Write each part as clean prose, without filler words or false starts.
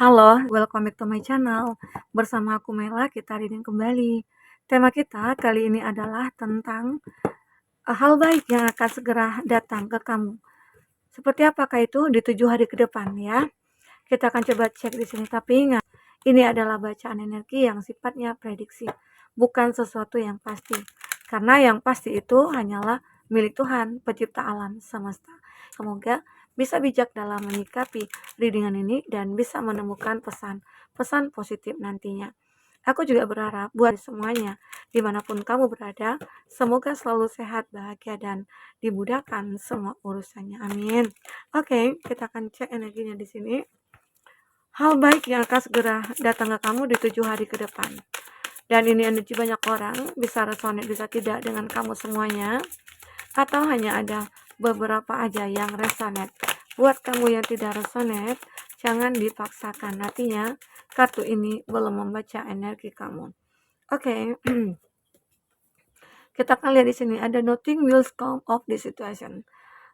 Halo, welcome back to my channel. Bersama aku Mela, kita reading kembali. Tema kita kali ini adalah tentang hal baik yang akan segera datang ke kamu. Seperti apakah itu di 7 hari ke depan ya? Kita akan coba cek di sini. Tapi ingat, ini adalah bacaan energi yang sifatnya prediksi, bukan sesuatu yang pasti. Karena yang pasti itu hanyalah milik Tuhan, pencipta alam semesta. Semoga bisa bijak dalam menyikapi readingan ini dan bisa menemukan pesan-pesan positif nantinya. Aku juga berharap buat semuanya, dimanapun kamu berada, semoga selalu sehat, bahagia, dan dimudahkan semua urusannya. Amin. Oke, kita akan cek energinya di sini. Hal baik yang akan segera datang ke kamu di 7 hari ke depan. Dan ini energi banyak orang, bisa resonate, bisa tidak dengan kamu semuanya. Atau hanya ada beberapa aja yang resonate. Buat kamu yang tidak resonate, jangan dipaksakan. Nantinya kartu ini belum membaca energi kamu. Oke. Kita akan lihat di sini ada nothing will come of this situation.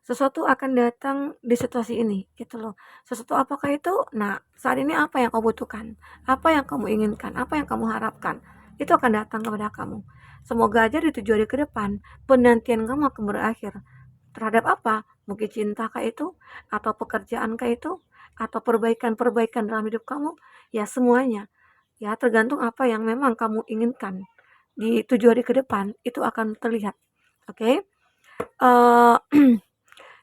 Sesuatu akan datang di situasi ini, gitu loh. Sesuatu apakah itu? Nah, saat ini apa yang kamu butuhkan? Apa yang kamu inginkan? Apa yang kamu harapkan? Itu akan datang kepada kamu. Semoga aja di 7 hari ke depan, penantian kamu akan berakhir. Terhadap apa? Mungkin cinta kah itu? Atau pekerjaan kah itu? Atau perbaikan-perbaikan dalam hidup kamu? Ya, semuanya. Ya, tergantung apa yang memang kamu inginkan. Di 7 hari ke depan, itu akan terlihat. Oke? Uh,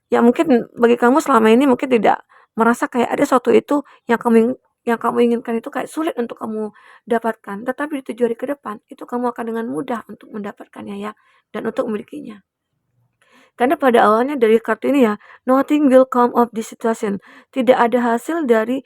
Ya mungkin bagi kamu selama ini mungkin tidak merasa kayak ada sesuatu itu yang kamu inginkan itu kayak sulit untuk kamu dapatkan. Tetapi di 7 hari ke depan itu kamu akan dengan mudah untuk mendapatkannya ya dan untuk memilikinya. Karena pada awalnya dari kartu ini ya, nothing will come of this situation. Tidak ada hasil dari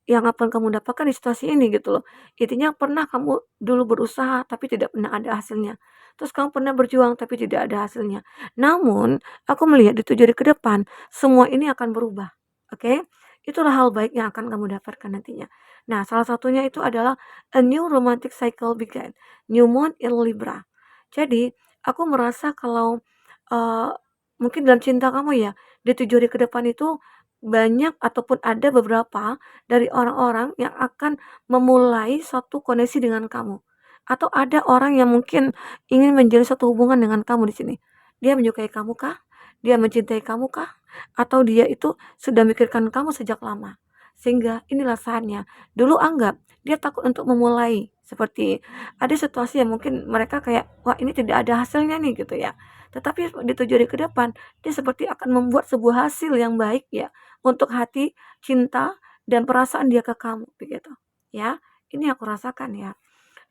yang akan kamu dapatkan di situasi ini gitu loh. Intinya pernah kamu dulu berusaha tapi tidak pernah ada hasilnya. Terus kamu pernah berjuang tapi tidak ada hasilnya. Namun, aku melihat di 7 hari ke depan semua ini akan berubah. Oke? Itulah hal baik yang akan kamu dapatkan nantinya. Nah, salah satunya itu adalah a new romantic cycle began. New moon in Libra. Jadi, aku merasa kalau Eee, mungkin dalam cinta kamu ya, di 7 hari ke depan itu banyak ataupun ada beberapa dari orang-orang yang akan memulai suatu koneksi dengan kamu. Atau ada orang yang mungkin ingin menjalin suatu hubungan dengan kamu di sini. Dia menyukai kamu kah? Dia mencintai kamu kah? Atau dia itu sudah memikirkan kamu sejak lama? Sehingga inilah saatnya. Dulu anggap dia takut untuk memulai, seperti ada situasi yang mungkin mereka kayak, "Wah, ini tidak ada hasilnya nih," gitu ya. Tetapi di 7 hari ke depan, dia seperti akan membuat sebuah hasil yang baik ya, untuk hati, cinta, dan perasaan dia ke kamu, begitu. Ya, ini aku rasakan ya.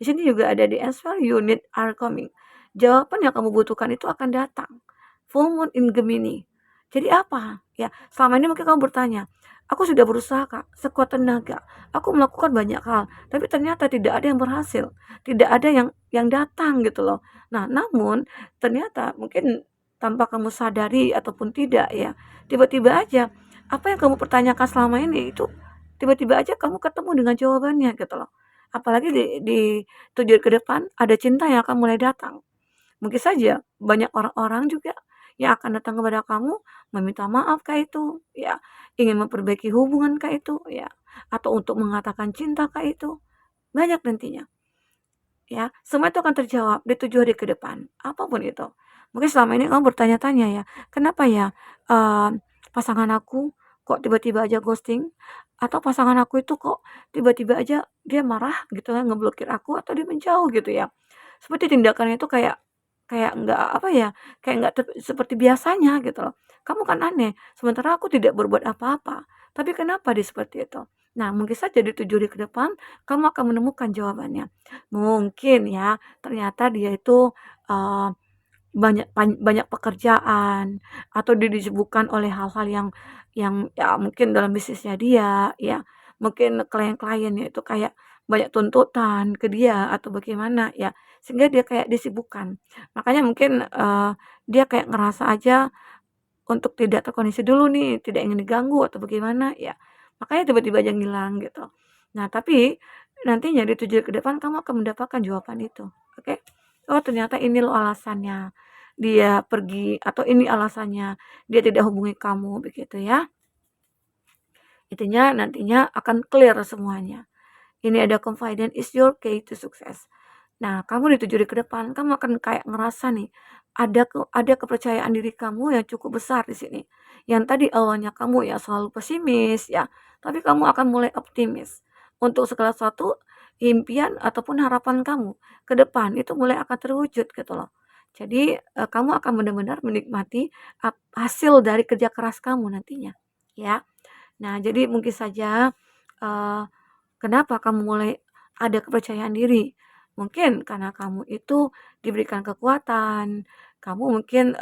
Di sini juga ada the answer you need are coming. Jawaban yang kamu butuhkan itu akan datang. Full moon in Gemini. Jadi apa? Ya, selama ini mungkin kamu bertanya, aku sudah berusaha kak, sekuat tenaga. Aku melakukan banyak hal, tapi ternyata tidak ada yang berhasil. Tidak ada yang datang gitu loh. Nah, namun ternyata mungkin tanpa kamu sadari ataupun tidak ya, tiba-tiba aja apa yang kamu pertanyakan selama ini itu tiba-tiba aja kamu ketemu dengan jawabannya gitu loh. Apalagi di 7 ke depan ada cinta yang akan mulai datang. Mungkin saja banyak orang-orang juga yang akan datang kepada kamu meminta maaf kah itu, ya, ingin memperbaiki hubungan kah itu, ya, atau untuk mengatakan cinta kah itu, banyak nantinya. Ya, semua itu akan terjawab di 7 hari ke depan, apapun itu. Mungkin selama ini kamu bertanya-tanya ya, kenapa ya pasangan aku kok tiba-tiba aja ghosting, atau pasangan aku itu kok tiba-tiba aja dia marah gitu ya, ngeblokir aku atau dia menjauh gitu ya. Seperti tindakannya itu kayak kayak nggak apa ya, kayak nggak seperti biasanya gitu loh. Kamu kan aneh, sementara aku tidak berbuat apa-apa, tapi kenapa dia seperti itu? Nah, mungkin saja di 7 hari ke depan kamu akan menemukan jawabannya. Mungkin ya, ternyata dia itu, eee, banyak pekerjaan atau dia disibukkan oleh hal-hal yang ya mungkin dalam bisnisnya dia, ya. Mungkin klien-kliennya itu kayak banyak tuntutan ke dia atau bagaimana ya, sehingga dia kayak disibukkan. Makanya mungkin, dia kayak ngerasa aja untuk tidak terkoneksi dulu nih, tidak ingin diganggu atau bagaimana ya, makanya tiba-tiba aja ngilang gitu. Nah, tapi nantinya di 7 ke depan kamu akan mendapatkan jawaban itu, oke? Oh, ternyata ini loh alasannya dia pergi atau ini alasannya dia tidak hubungi kamu, begitu ya. Intinya nantinya akan clear semuanya. Ini ada confidence is your key to success. Nah, kamu di 7 hari ke depan, kamu akan kayak ngerasa nih, ada kepercayaan diri kamu yang cukup besar di sini. Yang tadi awalnya kamu ya selalu pesimis ya, tapi kamu akan mulai optimis. Untuk segala sesuatu, impian ataupun harapan kamu ke depan itu mulai akan terwujud gitu loh. Jadi, kamu akan benar-benar menikmati hasil dari kerja keras kamu nantinya, ya. Nah, jadi mungkin saja, eee kenapa kamu mulai ada kepercayaan diri? Mungkin karena kamu itu diberikan kekuatan, kamu mungkin,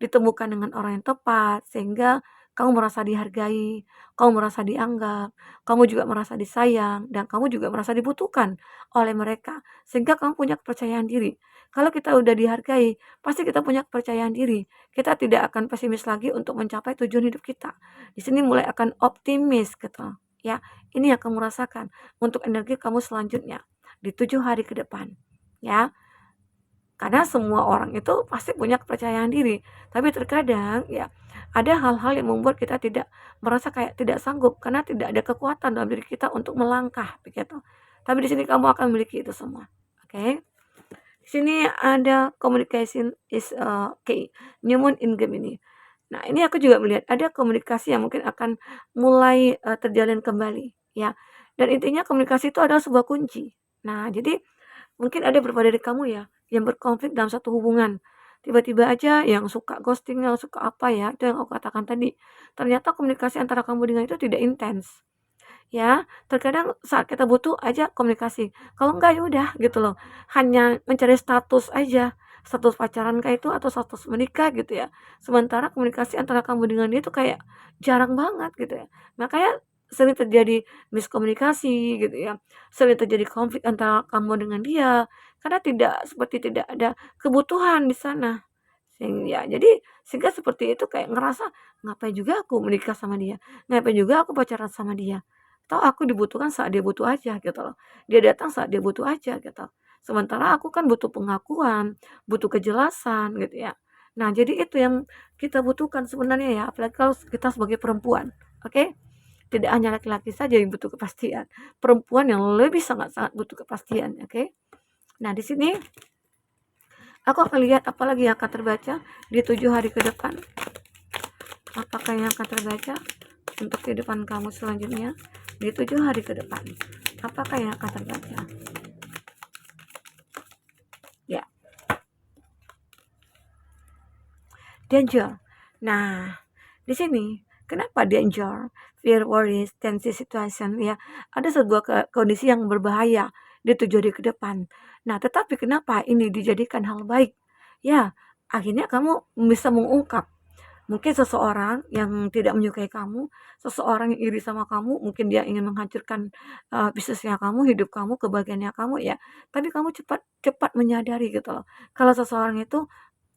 ditemukan dengan orang yang tepat, sehingga kamu merasa dihargai, kamu merasa dianggap, kamu juga merasa disayang, dan kamu juga merasa dibutuhkan oleh mereka, sehingga kamu punya kepercayaan diri. Kalau kita udah dihargai, pasti kita punya kepercayaan diri. Kita tidak akan pesimis lagi untuk mencapai tujuan hidup kita. Di sini mulai akan optimis gitu, ya. Ini yang kamu rasakan untuk energi kamu selanjutnya di 7 hari ke depan, ya. Karena semua orang itu pasti punya kepercayaan diri, tapi terkadang ya ada hal-hal yang membuat kita tidak merasa kayak tidak sanggup karena tidak ada kekuatan dalam diri kita untuk melangkah begitu. Tapi di sini kamu akan memiliki itu semua. Oke. Di sini ada communication is key. New moon in Gemini. Nah, ini aku juga melihat ada komunikasi yang mungkin akan mulai, terjalin kembali, ya. Dan intinya komunikasi itu adalah sebuah kunci. Nah, jadi mungkin ada beberapa dari kamu ya, yang berkonflik dalam satu hubungan. Tiba-tiba aja yang suka ghosting, yang suka apa ya, itu yang aku katakan tadi. Ternyata komunikasi antara kamu dengan itu tidak intens. Ya, terkadang saat kita butuh aja komunikasi, kalau enggak ya udah gitu loh, hanya mencari status aja, status pacaran kah itu atau status menikah gitu ya. Sementara komunikasi antara kamu dengan dia tuh kayak jarang banget gitu ya. Makanya sering terjadi miskomunikasi gitu ya, sering terjadi konflik antara kamu dengan dia, karena tidak ada kebutuhan di sana. Sehingga seperti itu kayak ngerasa, ngapain juga aku menikah sama dia, ngapain juga aku pacaran sama dia. Toh aku dibutuhkan saat dia butuh aja gitu loh. Dia datang saat dia butuh aja gitu. Sementara aku kan butuh pengakuan, butuh kejelasan gitu ya. Nah, jadi itu yang kita butuhkan sebenarnya ya, apalagi kalau kita sebagai perempuan, oke? Tidak hanya laki-laki saja yang butuh kepastian, perempuan yang lebih sangat-sangat butuh kepastian, oke? Nah, di sini aku akan lihat apa lagi yang akan terbaca di 7 hari ke depan. Apakah yang akan terbaca untuk kehidupan kamu selanjutnya di 7 hari ke depan? Apakah yang akan terbaca? Ya, danger. Nah, di sini kenapa danger? Fear, worries, tense situation ya. Ada sebuah kondisi yang berbahaya di 7 hari ke depan. Nah, tetapi kenapa ini dijadikan hal baik? Ya, akhirnya kamu bisa mengungkap. Mungkin seseorang yang tidak menyukai kamu, seseorang yang iri sama kamu, mungkin dia ingin menghancurkan, bisnisnya kamu, hidup kamu, kebahagiaannya kamu ya, tapi kamu cepat cepat menyadari gitu loh, kalau seseorang itu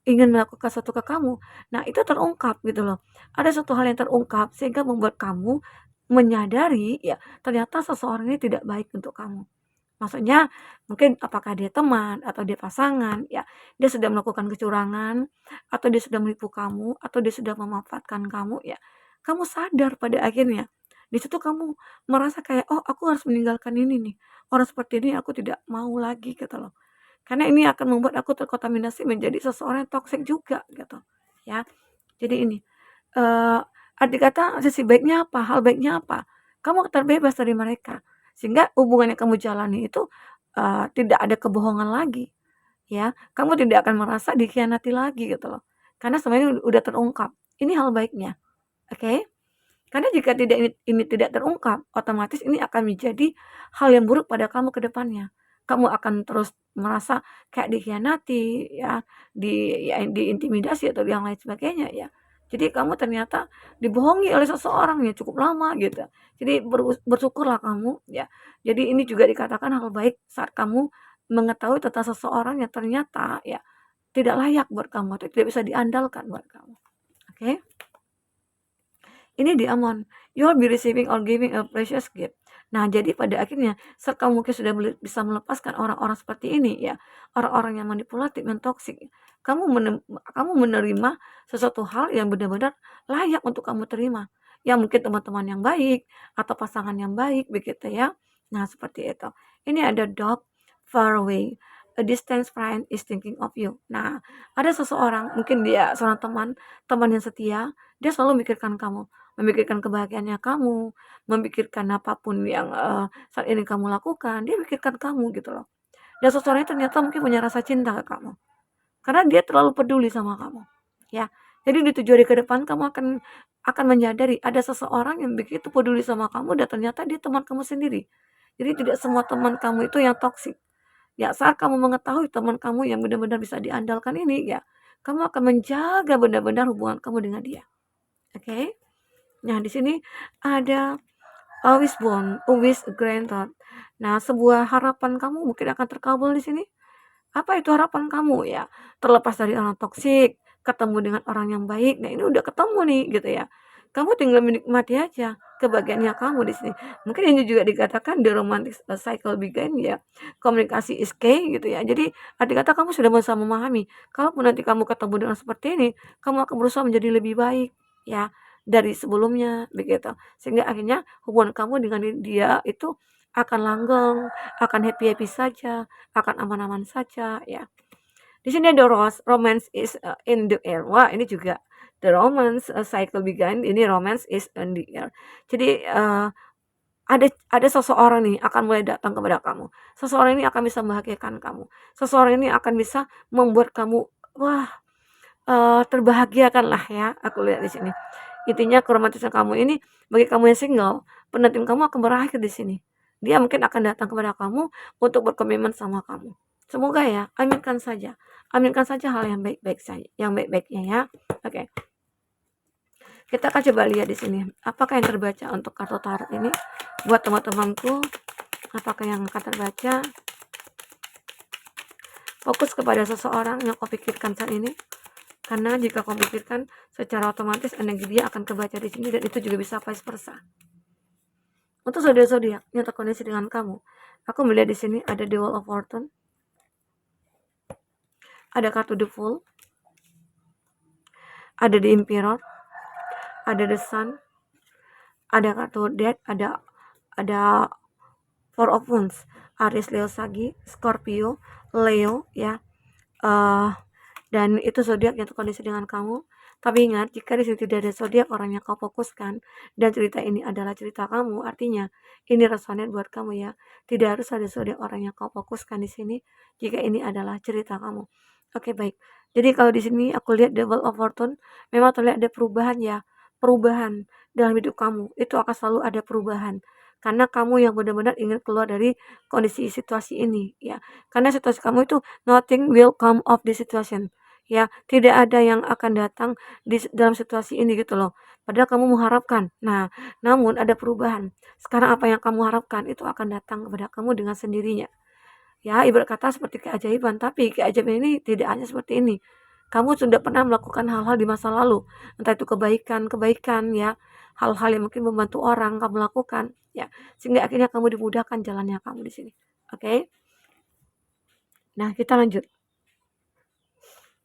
ingin melakukan sesuatu ke kamu. Nah, itu terungkap gitu loh. Ada satu hal yang terungkap sehingga membuat kamu menyadari ya, ternyata seseorang ini tidak baik untuk kamu. Maksudnya mungkin apakah dia teman atau dia pasangan, ya dia sudah melakukan kecurangan, atau dia sudah menipu kamu, atau dia sudah memanfaatkan kamu, ya. Kamu sadar pada akhirnya. Di situ kamu merasa kayak, "Oh, aku harus meninggalkan ini nih. Orang seperti ini aku tidak mau lagi," gitu loh. Karena ini akan membuat aku terkontaminasi menjadi seseorang yang toksik juga gitu, ya. Jadi ini, eee, arti kata sisi baiknya apa, hal baiknya apa? Kamu terbebas dari mereka, sehingga hubungan yang kamu jalani itu, tidak ada kebohongan lagi, ya. Kamu tidak akan merasa dikhianati lagi gitu loh, karena semuanya udah terungkap. Ini hal baiknya, oke? Karena jika ini tidak terungkap, otomatis ini akan menjadi hal yang buruk pada kamu ke depannya. Kamu akan terus merasa kayak dikhianati ya, diintimidasi atau yang lain sebagainya ya. Jadi kamu ternyata dibohongi oleh seseorang yang cukup lama gitu. Jadi bersyukurlah kamu ya. Jadi ini juga dikatakan hal baik saat kamu mengetahui tentang seseorang yang ternyata ya tidak layak buat kamu atau tidak bisa diandalkan buat kamu. Oke? Ini di Amon, you will be receiving or giving a precious gift. Nah, jadi pada akhirnya saat kamu mungkin sudah bisa melepaskan orang-orang seperti ini ya, orang-orang yang manipulatif, yang toksik, kamu menerima sesuatu hal yang benar-benar layak untuk kamu terima. Ya mungkin teman-teman yang baik atau pasangan yang baik begitu ya. Nah, seperti itu. Ini ada dog far away. A distant friend is thinking of you. Nah, ada seseorang, mungkin dia seorang teman, teman yang setia, dia selalu memikirkan kamu, memikirkan kebahagiaannya kamu, memikirkan apapun yang saat ini kamu lakukan, dia pikirkan kamu gitu loh. Dan seseorang itu ternyata mungkin punya rasa cinta ke kamu. Karena dia terlalu peduli sama kamu. Ya. Jadi di 7 hari ke depan kamu akan menyadari ada seseorang yang begitu peduli sama kamu dan ternyata dia teman kamu sendiri. Jadi tidak semua teman kamu itu yang toksik. Ya, saat kamu mengetahui teman kamu yang benar-benar bisa diandalkan ini, ya, kamu akan menjaga benar-benar hubungan kamu dengan dia. Oke? Okay? Nah, di sini ada a wishbone, a wish granted. Nah, sebuah harapan kamu mungkin akan terkabul di sini. Apa itu harapan kamu ya? Terlepas dari orang toksik, ketemu dengan orang yang baik, nah ini udah ketemu nih gitu ya. Kamu tinggal menikmati aja kebahagiaannya kamu di sini. Mungkin ini juga dikatakan the romantic cycle begin ya. Komunikasi is key gitu ya. Jadi arti kata kamu sudah bisa memahami. Kalaupun nanti kamu ketemu dengan seperti ini, kamu akan berusaha menjadi lebih baik ya dari sebelumnya begitu. Sehingga akhirnya hubungan kamu dengan dia itu akan langgeng, akan happy-happy saja, akan aman-aman saja ya. Di sini ada romance is in the air. Wah, ini juga the romance cycle began. Ini romance is in the air. Jadi ada seseorang nih akan mulai datang kepada kamu. Seseorang ini akan bisa membahagiakan kamu. Seseorang ini akan bisa membuat kamu wah terbahagiakan lah ya. Aku lihat di sini. Intinya keromantisan kamu ini bagi kamu yang single, penantian kamu akan berakhir di sini. Dia mungkin akan datang kepada kamu untuk berkomitmen sama kamu. Semoga ya, aminkan saja. Aminkan saja hal yang baik-baik saja, yang baik-baiknya ya. Oke. Kita akan coba lihat di sini. Apakah yang terbaca untuk kartu tarot ini buat teman-temanku? Apakah yang akan terbaca? Fokus kepada seseorang yang kau pikirkan saat ini. Karena jika kau pikirkan, secara otomatis energi dia akan kebaca di sini dan itu juga bisa vice versa. Untuk zodiak yang terkoneksi dengan kamu, aku melihat di sini ada The Wheel of Fortune, ada kartu The Fool, ada The Emperor, ada The Sun, ada kartu Death, ada Four of Wands, Aries, Leo, Sagi, Scorpio, Leo ya. Dan itu zodiak yang terkondisi dengan kamu. Tapi ingat, jika di sini tidak ada zodiak orang yang kau fokuskan dan cerita ini adalah cerita kamu, artinya ini resonate buat kamu ya. Tidak harus ada zodiak orang yang kau fokuskan di sini jika ini adalah cerita kamu. Oke, baik. Jadi kalau di sini aku lihat Devil of Fortune, memang terlihat ada perubahan ya. Perubahan dalam hidup kamu. Itu akan selalu ada perubahan. Karena kamu yang benar-benar ingin keluar dari kondisi situasi ini ya. Karena situasi kamu itu nothing will come of this situation. Ya, tidak ada yang akan datang dalam situasi ini gitu loh. Padahal kamu mengharapkan. Nah, namun ada perubahan. Sekarang apa yang kamu harapkan itu akan datang kepada kamu dengan sendirinya. Ya, ibarat kata seperti keajaiban, tapi keajaiban ini tidak hanya seperti ini. Kamu sudah pernah melakukan hal-hal di masa lalu, entah itu kebaikan ya, hal-hal yang mungkin membantu orang kamu lakukan, ya, sehingga akhirnya kamu dimudahkan jalannya kamu di sini. Oke? Nah, kita lanjut.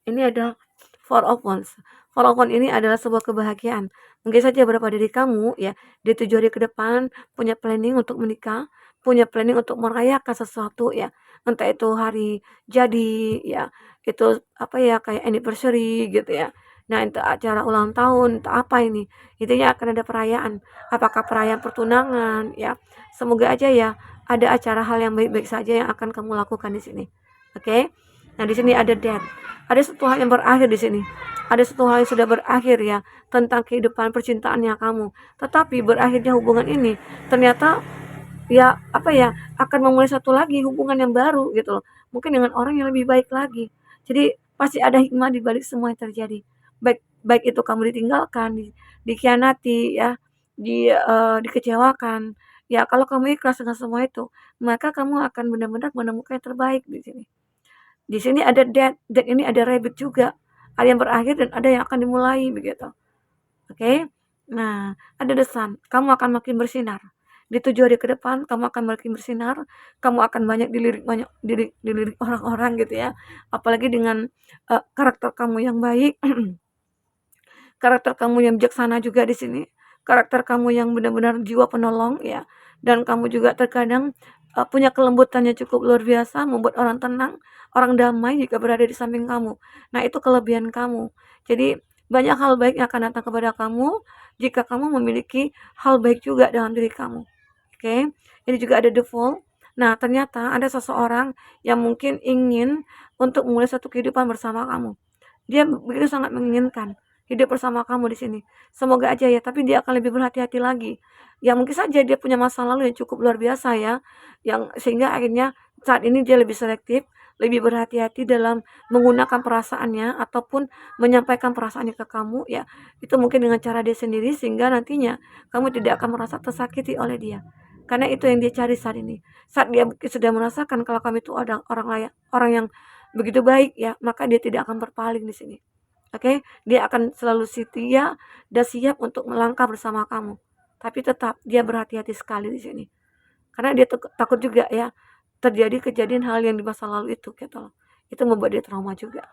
Ini ada Four of Wands. Four of Wands ini adalah sebuah kebahagiaan. Mungkin saja beberapa dari kamu ya di 7 hari ke depan punya planning untuk menikah, punya planning untuk merayakan sesuatu ya. Entah itu hari jadi ya, itu apa ya kayak anniversary gitu ya. Nah, itu acara ulang tahun, entah apa ini. Intinya akan ada perayaan. Apakah perayaan pertunangan ya. Semoga aja ya ada acara hal yang baik-baik saja yang akan kamu lakukan di sini. Oke? Nah, di sini ada death. Ada satu hal yang berakhir di sini. Ada satu hal yang sudah berakhir ya tentang kehidupan percintaannya kamu. Tetapi berakhirnya hubungan ini ternyata ya apa ya akan memulai satu lagi hubungan yang baru gitu loh. Mungkin dengan orang yang lebih baik lagi. Jadi pasti ada hikmah di balik semua yang terjadi. Baik baik itu kamu ditinggalkan, dikhianati ya, dikecewakan. Ya kalau kamu ikhlas dengan semua itu, maka kamu akan benar-benar menemukan yang terbaik di sini. Di sini ada death ini ada rabbit juga. Ada yang berakhir dan ada yang akan dimulai begitu. Oke. Nah, ada the sun. Kamu akan makin bersinar. Di 7 hari ke depan kamu akan makin bersinar, kamu akan banyak dilirik orang-orang gitu ya. Apalagi dengan karakter kamu yang baik, karakter kamu yang bijaksana juga di sini. karakter kamu yang benar-benar jiwa penolong ya, dan kamu juga terkadang punya kelembutan yang cukup luar biasa, membuat orang tenang, orang damai jika berada di samping kamu. Nah, itu kelebihan kamu. Jadi banyak hal baik yang akan datang kepada kamu jika kamu memiliki hal baik juga dalam diri kamu. Oke, ini juga ada default. Nah, ternyata ada seseorang yang mungkin ingin untuk memulai satu kehidupan bersama kamu. Dia begitu sangat menginginkan hidup bersama kamu di sini. Semoga aja ya, tapi dia akan lebih berhati-hati lagi. Ya mungkin saja dia punya masa lalu yang cukup luar biasa ya, yang sehingga akhirnya saat ini dia lebih selektif, lebih berhati-hati dalam menggunakan perasaannya ataupun menyampaikan perasaannya ke kamu ya. Itu mungkin dengan cara dia sendiri sehingga nantinya kamu tidak akan merasa tersakiti oleh dia. Karena itu yang dia cari saat ini. Saat dia mungkin sudah merasakan kalau kamu itu ada orang lain, orang yang begitu baik ya, maka dia tidak akan berpaling di sini. Oke, dia akan selalu setia dan siap untuk melangkah bersama kamu. Tapi tetap dia berhati-hati sekali di sini. Karena dia takut juga ya terjadi kejadian hal yang di masa lalu itu gitu loh. Itu membuat dia trauma juga.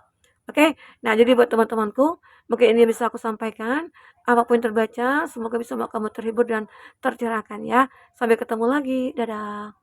Oke, nah jadi buat teman-temanku, mungkin ini bisa aku sampaikan. Apapun yang terbaca, semoga bisa membuat kamu terhibur dan tercerahkan ya. Sampai ketemu lagi, dadah.